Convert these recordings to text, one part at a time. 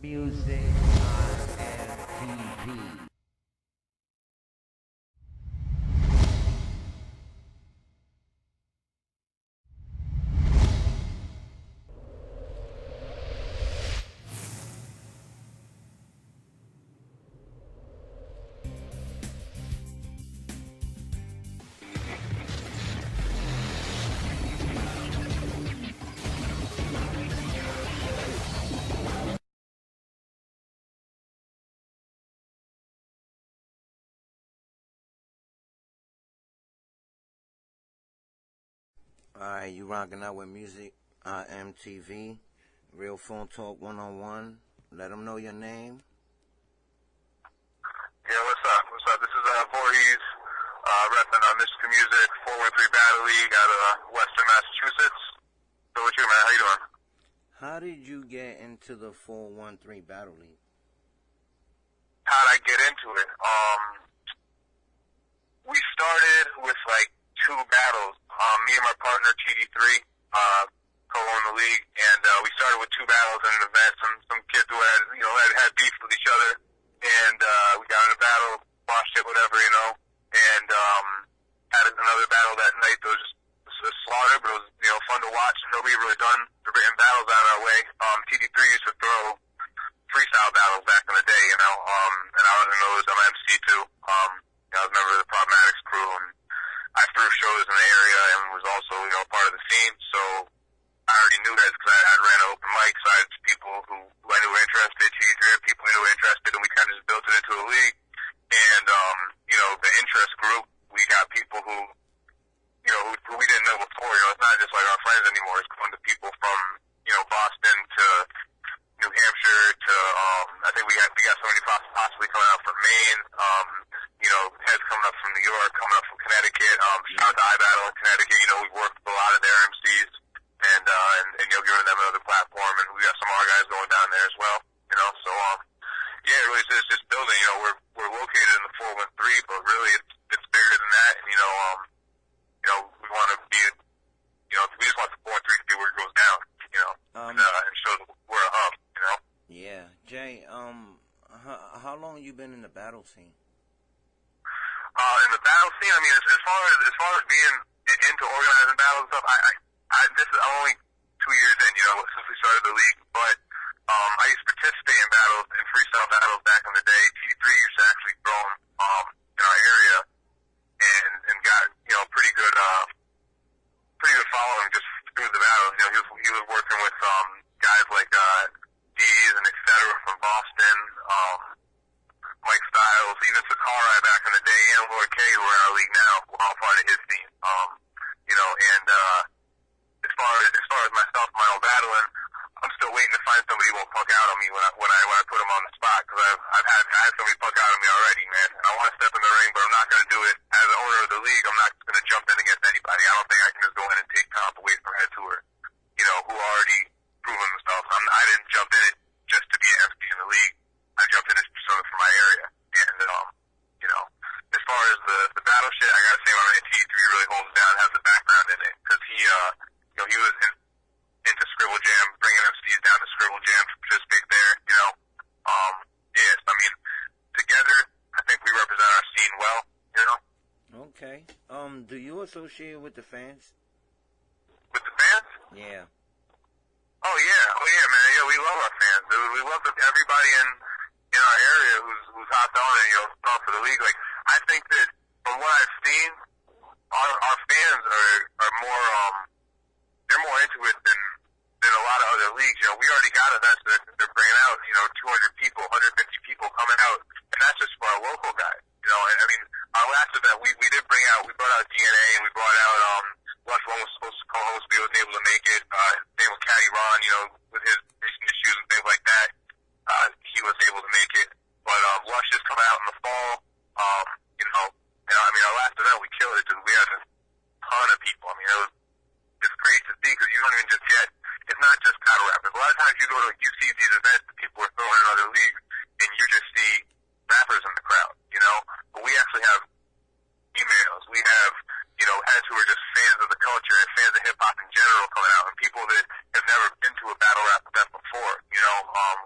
MusicIAmTv. Alright, you rocking out with MusicIAmTv, real phone talk one-on-one. Let them know your name. Yeah, what's up? What's up? This is VORHEEZ, repping Mr. Music, FourOne ThreeBattles League out of Western Massachusetts. So what you, man? How you doing? How did you get into the 413 Battle League? How'd I get into it? We started with like 2 battles. Me and my partner TD3 co-owned the league, and we started with 2 battles in an event. Some kids who had beef with each other, and we got in a battle, watched it, whatever, and had another battle that night. It was just a slaughter, but it was fun to watch. Nobody really done the written battles out our way. TD3 used to throw freestyle battles back in the day, and I was in those. I'm an MC too. I was a member of the Problematics crew, and I threw shows in the area and was also, part of the scene. So I already knew that because I ran an open mic, so I had people who I knew were interested, TD3 had people who were interested, and we kind of just built it into a league. And, the interest grew. We got people who we didn't know before. It's not just like our friends anymore. It's going to people from, Boston to New Hampshire to, I think we got somebody possibly coming out from Maine, heads coming up from New York, coming up from Connecticut, shout out to iBattle in Connecticut. We worked with a lot of their MCs and giving them another platform, and we got some of our guys going down there as well, so, yeah, it really is just building. We're located in the 413, but really it's bigger than that, and, we want to be, we just want the 413 to be where it goes down, and show that we're a hub, Yeah. Jay, how long you been in the battle scene? In the battle scene, I mean, as far as being into organizing battles and stuff, I'm only 2 years in, since we started the league, but, I used to participate in battles, in freestyle battles back in the day. T3 used to actually throw them, in our area, and got, pretty good following just through the battles. He was working with, guys like, D's and et cetera from Boston, Mike Styles, even Sakurai back in the day, and Lord K, who are in our league now, were all part of his team. And as far as myself, my own battling, I'm still waiting to find somebody who won't punk out on me when I put them on the spot, because I had somebody punk out on me already, man. And I want to step in the ring, but I'm not going to do it as the owner of the league. I'm not going to jump in against anybody. I don't think I can just go in and take comp away from head tour, who already proven themselves. I didn't jump in it just to be an MC in the league. I jumped in it for my area. And, as far as the battle shit, I gotta say my man T3 really holds down, has the background in it, because he was into Scribble Jam, bringing MCs down to Scribble Jam to participate there, yes, I mean, together, I think we represent our scene well, Okay. Do you associate with the fans? With the fans? Yeah. Oh yeah, man, yeah, we love our fans, dude. We love everybody in our area who's hopped on and, gone for the league. Like, I think that from what I've seen, our fans are more, they're more into it than a lot of other leagues. We already got events that they're bringing out, 200 people, 150 people coming out, and that's just for our local guys, and I mean, our last event, we brought out DNA, and we brought out, Lush One was supposed to co-host, but he wasn't able to make it. Same with Caddy Ron, with his recent issues and things like that, he was able to make it. But, Lush is coming out in the fall, and I mean, our last event, we killed it, we had a ton of people. I mean, it's great to see, because you don't even just get, it's not just battle rappers. A lot of times you see these events that people are throwing in other leagues, and you just see rappers in the crowd, but we actually have emails, we have, heads who are just fans of the culture and fans of hip-hop in general coming out, and people that have never been to a battle rap event before,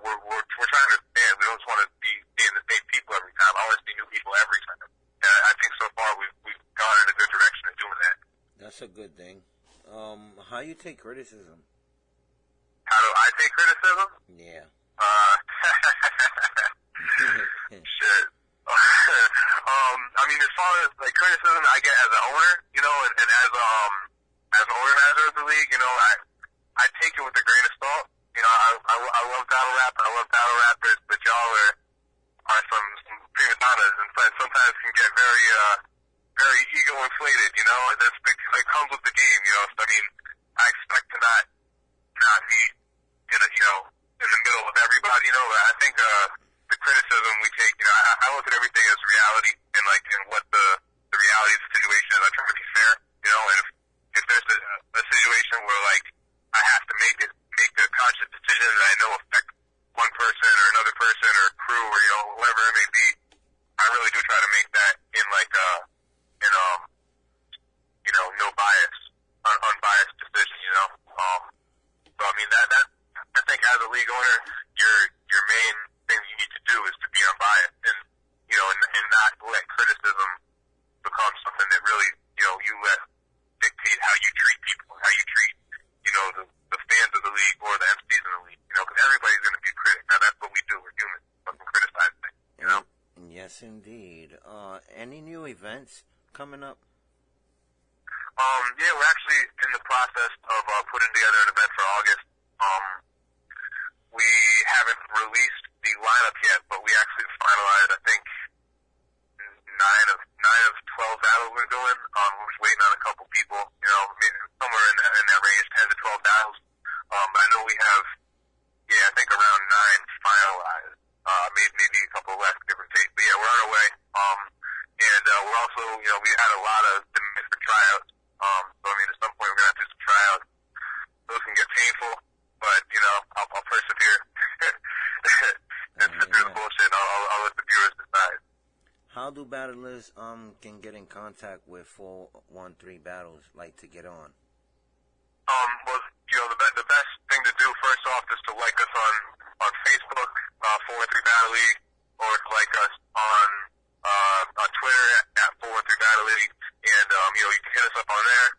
we're we're trying to expand. We don't just want to be seeing the same people every time. I want to see new people every time. And I think so far we've gone in a good direction of doing that. That's a good thing. How you take criticism? How do I take criticism? Yeah. Shit. I mean, as far as like criticism I get as an owner, you know, and as an organizer of the league, you know, I take it with a grain of salt. You know, I love battle rap, and I love battle rappers, but y'all are some prima donnas, and sometimes can get very ego inflated. You know, and that's it comes with the game. You know, so, I mean, I expect to not meet in the middle of everybody. You know, but I think the criticism we take, you know, I look at everything as reality and what the reality of the situation is. I try to be fair. You know, and if there's a situation where like I have to make a conscious decision that I know affect one person or another person or crew or, you know, whatever it may be, I really do try to make that in like you know, no bias, unbiased decision, you know. So I mean that I think as a league owner, your main thing you need to do is to be unbiased and, you know, and not let criticism become something that really, you know, you let dictate how you treat people, how you treat, you know, the fans of the league or the MCs in the league, you know, because everybody's going to be a critic. Now, that's what we do. We're human. We can criticize things, you know? Yes, indeed. Any new events coming up? Yeah, we're actually in the process of putting together an event for August. We haven't released the lineup yet, but we actually finalized, I think, 9 of 12 battles we're doing. We're just waiting on a couple people, you know, somewhere in that range, 10 to 12 battles. But I know we have, I think around 9 finalized. Maybe a couple less, give or take. But yeah, we're on our way. And we're also, you know, we had a lot of demand for tryouts. So I mean, at some point we're gonna have to do some tryouts. Those can get painful, but you know, I'll persevere. And sit through the bullshit. I'll let the viewers decide. How do battlers can get in contact with 413 Battles, like to get on? Well, you know, the best thing to do first off is to like us on Facebook, 413 Battle League, or to like us on Twitter at 413 Battle League, and you know, you can hit us up on there.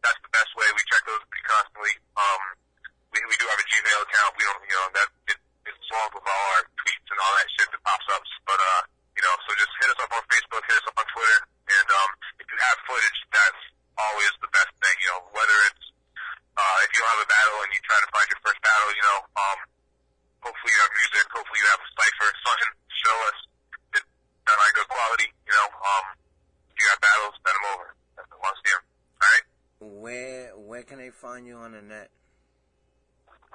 That's the best way. We check those pretty constantly. We do have a Gmail account. We don't, you know, that it's long with all our tweets and all that shit that pops up. But you know, so just hit us up on Facebook, hit us up on Twitter, and if you have footage, that's always the best thing. You know, whether it's if you don't have a battle and you try to find your first battle, you know, hopefully you have music, hopefully you have a cipher, something to show us it's not like good quality. You know, if you have battles, send them over. I want to see them. All right. Where can they find you on the net?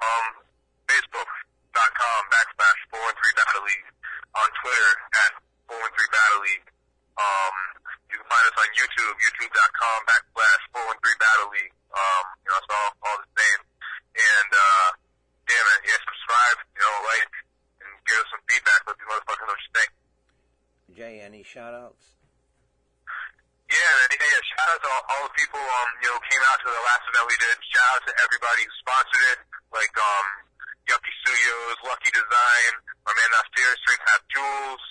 Facebook.com/413 Battle League. On Twitter at 413 Battle League. You can find us on YouTube, youtube.com/413 Battle League. You know, it's all the same. And yeah, man, subscribe, you know, like, and give us some feedback. Let these motherfuckers know what you think. Jay, any shout outs? Yeah, shout out to all the people, you know, came out to the last event we did. Shout out to everybody who sponsored it, like, Yucky Studios, Lucky Design, my man Nasir, Straight Half Jules,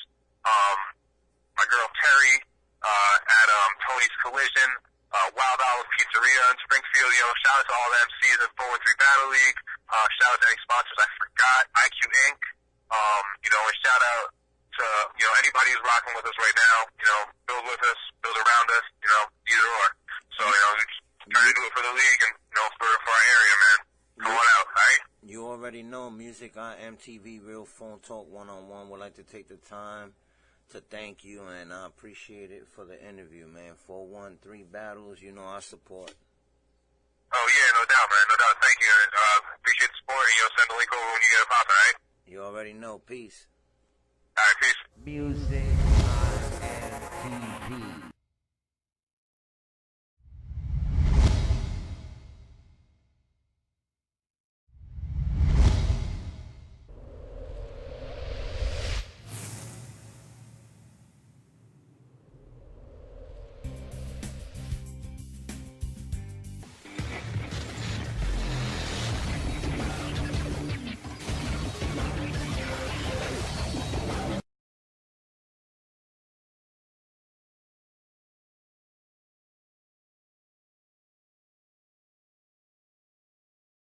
my girl Terry, at, Tony's Collision, Wild Olive Pizzeria in Springfield. You know, shout out to all the MCs at 413 Battle League. Shout out to any sponsors I forgot, IQ Inc., you know, and shout out to, you know, anybody who's rocking with us right now, you know, build with us, build around us, you know, either or. So, you know, just trying to do it for the league and, you know, for our area, man. Come on out, alright? You already know MusicIAmTv, Real Phone Talk 1-on-1 would like to take the time to thank you, and I appreciate it for the interview, man. 413 Battles, you know our support. Oh, yeah, no doubt, man, no doubt. Thank you. Appreciate the support, and, you know, send the link over when you get it popping, alright? You already know. Peace. Alright, peace. Music.